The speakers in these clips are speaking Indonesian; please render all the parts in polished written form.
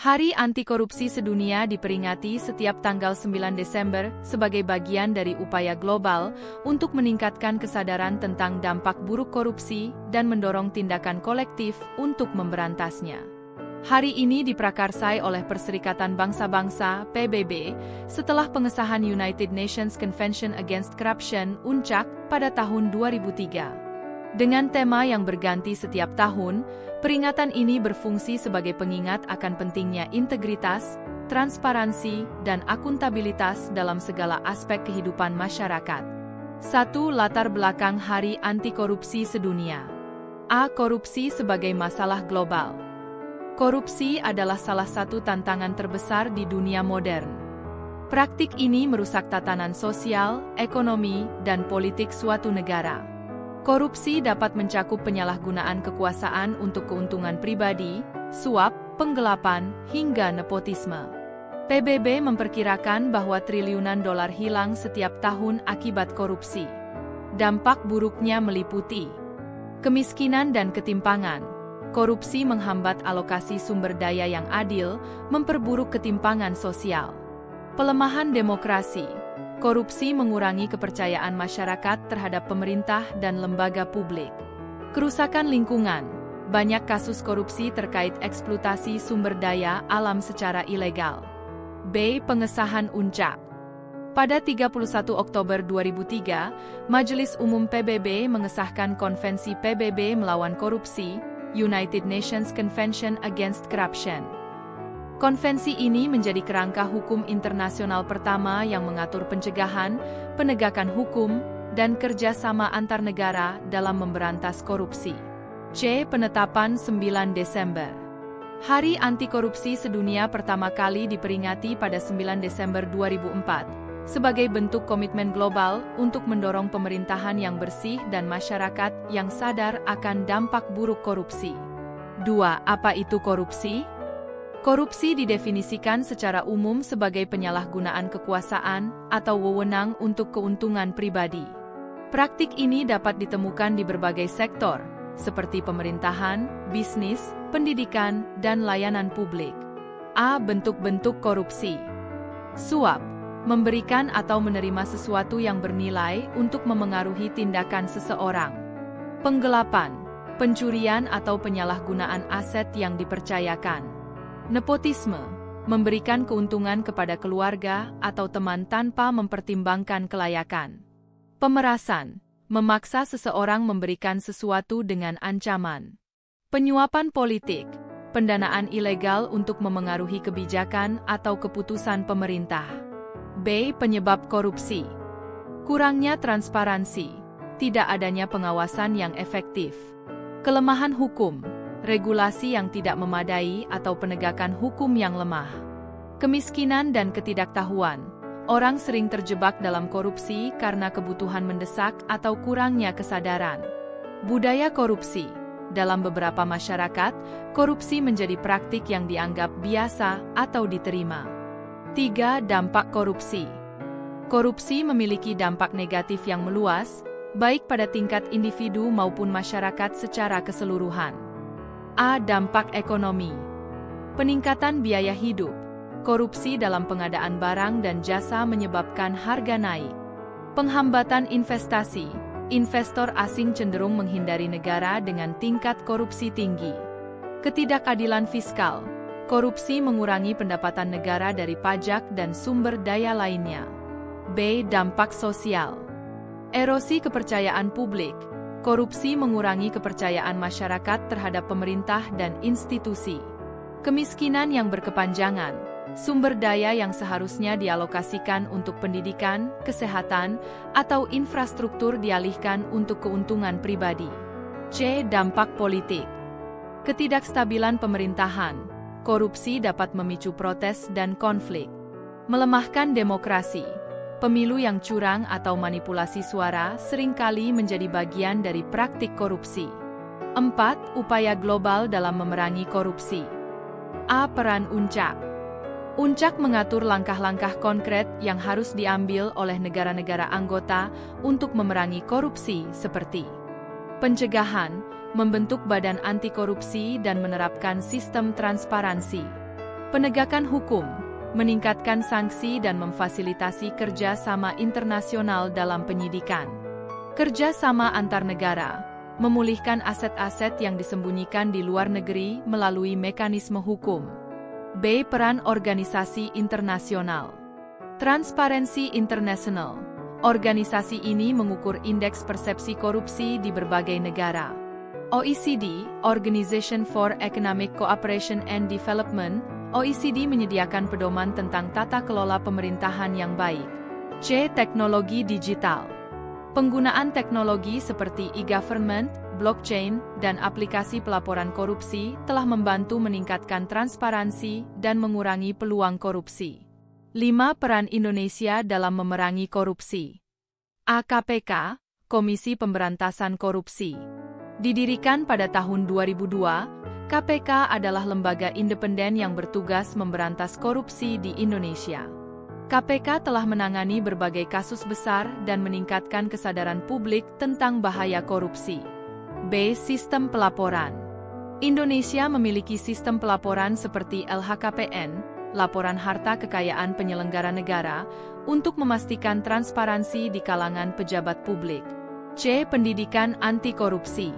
Hari Anti Korupsi Sedunia diperingati setiap tanggal 9 Desember sebagai bagian dari upaya global untuk meningkatkan kesadaran tentang dampak buruk korupsi dan mendorong tindakan kolektif untuk memberantasnya. Hari ini diprakarsai oleh Perserikatan Bangsa-Bangsa (PBB) setelah pengesahan United Nations Convention Against Corruption (UNCAC) pada tahun 2003. Dengan tema yang berganti setiap tahun, peringatan ini berfungsi sebagai pengingat akan pentingnya integritas, transparansi, dan akuntabilitas dalam segala aspek kehidupan masyarakat. 1. Latar belakang Hari Anti Korupsi Sedunia. A. Korupsi sebagai masalah global. Korupsi adalah salah satu tantangan terbesar di dunia modern. Praktik ini merusak tatanan sosial, ekonomi, dan politik suatu negara. Korupsi dapat mencakup penyalahgunaan kekuasaan untuk keuntungan pribadi, suap, penggelapan, hingga nepotisme. PBB memperkirakan bahwa triliunan dolar hilang setiap tahun akibat korupsi. Dampak buruknya meliputi kemiskinan dan ketimpangan. Korupsi menghambat alokasi sumber daya yang adil, memperburuk ketimpangan sosial. Pelemahan demokrasi. Korupsi mengurangi kepercayaan masyarakat terhadap pemerintah dan lembaga publik. Kerusakan lingkungan. Banyak kasus korupsi terkait eksploitasi sumber daya alam secara ilegal. B. Pengesahan UNCAC. Pada 31 Oktober 2003, Majelis Umum PBB mengesahkan Konvensi PBB melawan korupsi, United Nations Convention Against Corruption. Konvensi ini menjadi kerangka hukum internasional pertama yang mengatur pencegahan, penegakan hukum, dan kerjasama antar negara dalam memberantas korupsi. C. Penetapan 9 Desember. Hari Anti Korupsi Sedunia pertama kali diperingati pada 9 Desember 2004, sebagai bentuk komitmen global untuk mendorong pemerintahan yang bersih dan masyarakat yang sadar akan dampak buruk korupsi. 2. Apa itu korupsi? Korupsi didefinisikan secara umum sebagai penyalahgunaan kekuasaan atau wewenang untuk keuntungan pribadi. Praktik ini dapat ditemukan di berbagai sektor, seperti pemerintahan, bisnis, pendidikan, dan layanan publik. A. Bentuk-bentuk korupsi. Suap, memberikan atau menerima sesuatu yang bernilai untuk memengaruhi tindakan seseorang. Penggelapan, pencurian atau penyalahgunaan aset yang dipercayakan. Nepotisme, memberikan keuntungan kepada keluarga atau teman tanpa mempertimbangkan kelayakan. Pemerasan, memaksa seseorang memberikan sesuatu dengan ancaman. Penyuapan politik, pendanaan ilegal untuk memengaruhi kebijakan atau keputusan pemerintah. B. Penyebab korupsi. Kurangnya transparansi, tidak adanya pengawasan yang efektif. Kelemahan hukum, regulasi yang tidak memadai atau penegakan hukum yang lemah. Kemiskinan dan ketidaktahuan. Orang sering terjebak dalam korupsi karena kebutuhan mendesak atau kurangnya kesadaran. Budaya korupsi. Dalam beberapa masyarakat, korupsi menjadi praktik yang dianggap biasa atau diterima. 3. Dampak korupsi. Korupsi memiliki dampak negatif yang meluas, baik pada tingkat individu maupun masyarakat secara keseluruhan. A. Dampak ekonomi. Peningkatan biaya hidup. Korupsi dalam pengadaan barang dan jasa menyebabkan harga naik. Penghambatan investasi. Investor asing cenderung menghindari negara dengan tingkat korupsi tinggi. Ketidakadilan fiskal. Korupsi mengurangi pendapatan negara dari pajak dan sumber daya lainnya. B. Dampak sosial. Erosi kepercayaan publik. Korupsi mengurangi kepercayaan masyarakat terhadap pemerintah dan institusi. Kemiskinan yang berkepanjangan. Sumber daya yang seharusnya dialokasikan untuk pendidikan, kesehatan, atau infrastruktur dialihkan untuk keuntungan pribadi. C. Dampak politik. Ketidakstabilan pemerintahan. Korupsi dapat memicu protes dan konflik. Melemahkan demokrasi. Pemilu yang curang atau manipulasi suara seringkali menjadi bagian dari praktik korupsi. 4. Upaya global dalam memerangi korupsi. A. Peran UNCAC. UNCAC mengatur langkah-langkah konkret yang harus diambil oleh negara-negara anggota untuk memerangi korupsi seperti pencegahan, membentuk badan anti korupsi dan menerapkan sistem transparansi. Penegakan hukum, meningkatkan sanksi dan memfasilitasi kerja sama internasional dalam penyidikan. Kerja sama antar negara, memulihkan aset-aset yang disembunyikan di luar negeri melalui mekanisme hukum. B. Peran organisasi internasional. Transparency International. Organisasi ini mengukur indeks persepsi korupsi di berbagai negara. OECD, Organization for Economic Cooperation and Development, OECD menyediakan pedoman tentang tata kelola pemerintahan yang baik. C. Teknologi digital. Penggunaan teknologi seperti e-government, blockchain, dan aplikasi pelaporan korupsi telah membantu meningkatkan transparansi dan mengurangi peluang korupsi. 5. Peran Indonesia dalam memerangi korupsi. A. KPK, Komisi Pemberantasan Korupsi. Didirikan pada tahun 2002, KPK adalah lembaga independen yang bertugas memberantas korupsi di Indonesia. KPK telah menangani berbagai kasus besar dan meningkatkan kesadaran publik tentang bahaya korupsi. B. Sistem pelaporan. Indonesia memiliki sistem pelaporan seperti LHKPN, Laporan Harta Kekayaan Penyelenggara Negara, untuk memastikan transparansi di kalangan pejabat publik. C. Pendidikan anti korupsi.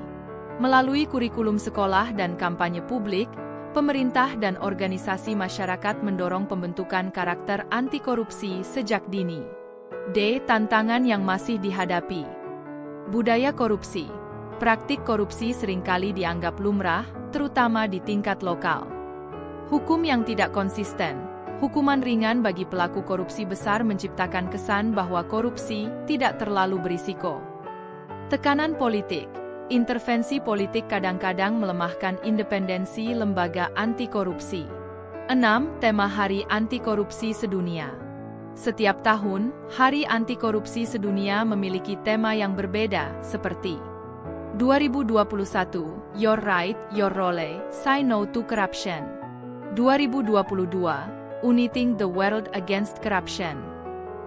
Melalui kurikulum sekolah dan kampanye publik, pemerintah dan organisasi masyarakat mendorong pembentukan karakter anti korupsi sejak dini. D. Tantangan yang masih dihadapi. Budaya korupsi. Praktik korupsi seringkali dianggap lumrah, terutama di tingkat lokal. Hukum yang tidak konsisten. Hukuman ringan bagi pelaku korupsi besar menciptakan kesan bahwa korupsi tidak terlalu berisiko. Tekanan politik. Intervensi politik kadang-kadang melemahkan independensi lembaga anti korupsi. 6. Tema Hari Anti Korupsi Sedunia. Setiap tahun, Hari Anti Korupsi Sedunia memiliki tema yang berbeda, seperti 2021, Your Right, Your Role, Say No to Corruption. 2022, Uniting the World Against Corruption.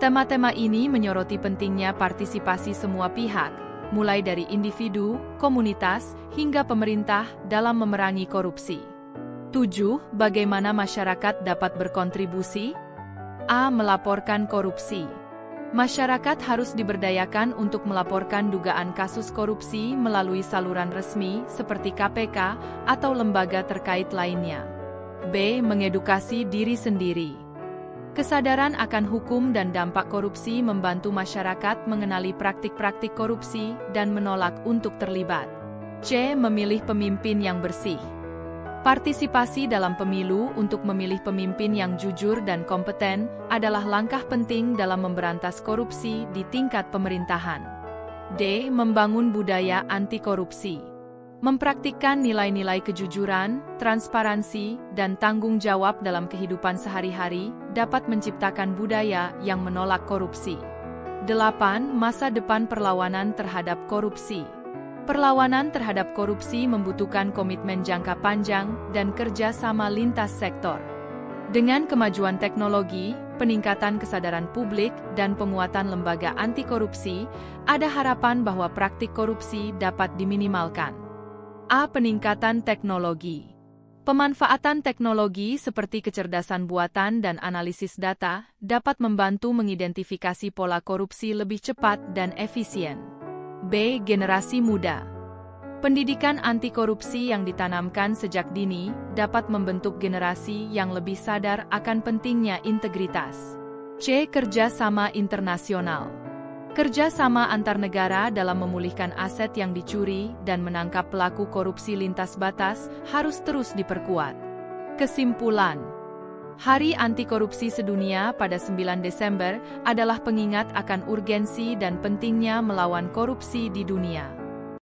Tema-tema ini menyoroti pentingnya partisipasi semua pihak, mulai dari individu, komunitas, hingga pemerintah dalam memerangi korupsi. 7. Bagaimana masyarakat dapat berkontribusi? A. Melaporkan korupsi. Masyarakat harus diberdayakan untuk melaporkan dugaan kasus korupsi melalui saluran resmi seperti KPK atau lembaga terkait lainnya. B. Mengedukasi diri sendiri. Kesadaran akan hukum dan dampak korupsi membantu masyarakat mengenali praktik-praktik korupsi dan menolak untuk terlibat. C. Memilih pemimpin yang bersih. Partisipasi dalam pemilu untuk memilih pemimpin yang jujur dan kompeten adalah langkah penting dalam memberantas korupsi di tingkat pemerintahan. D. Membangun budaya anti korupsi. Mempraktikkan nilai-nilai kejujuran, transparansi, dan tanggung jawab dalam kehidupan sehari-hari dapat menciptakan budaya yang menolak korupsi. 8. Masa depan perlawanan terhadap korupsi. Perlawanan terhadap korupsi membutuhkan komitmen jangka panjang dan kerja sama lintas sektor. Dengan kemajuan teknologi, peningkatan kesadaran publik, dan penguatan lembaga anti korupsi, ada harapan bahwa praktik korupsi dapat diminimalkan. A. Peningkatan teknologi. Pemanfaatan teknologi seperti kecerdasan buatan dan analisis data dapat membantu mengidentifikasi pola korupsi lebih cepat dan efisien. B. Generasi muda. Pendidikan anti korupsi yang ditanamkan sejak dini dapat membentuk generasi yang lebih sadar akan pentingnya integritas. C. Kerjasama internasional. Kerjasama antar negara dalam memulihkan aset yang dicuri dan menangkap pelaku korupsi lintas batas harus terus diperkuat. Kesimpulan, Hari Anti Korupsi Sedunia pada 9 Desember adalah pengingat akan urgensi dan pentingnya melawan korupsi di dunia.